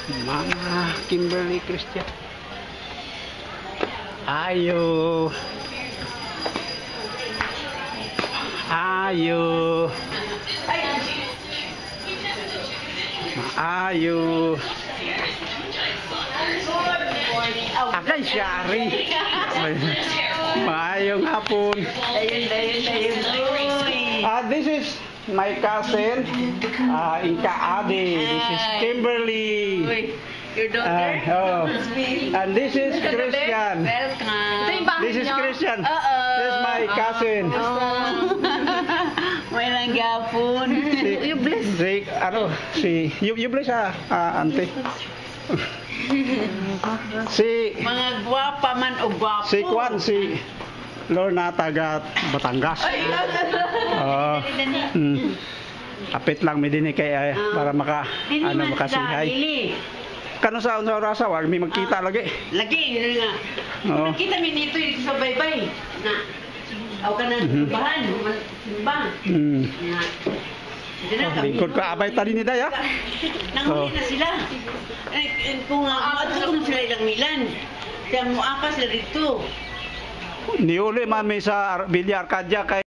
Mga Kimberly Christian. Ayo. Ayo. Ayo. Akay syari. Maayong hapon. This is my cousin, Inka Adi. This is Kimberly. Your daughter? And this is Christian. Welcome. This is Christian. This is my cousin. May langgapon. You bless. You bless auntie. Mga gwapa man o gwapo. Si Lorna taga Batangas. Kapit lang may dinig kay para makasihay. Kano sa orasa wag may magkita lagi. Lagi yun nga. Nakita mi nito sa baybay na aw kanang bahan, bang. Lingkod ko abay tali ni Daya. Nanguli na sila. Kung maadto sila ilang milan. Kaya muaka sila dito. Niuli mami sa Villa Arcadia kay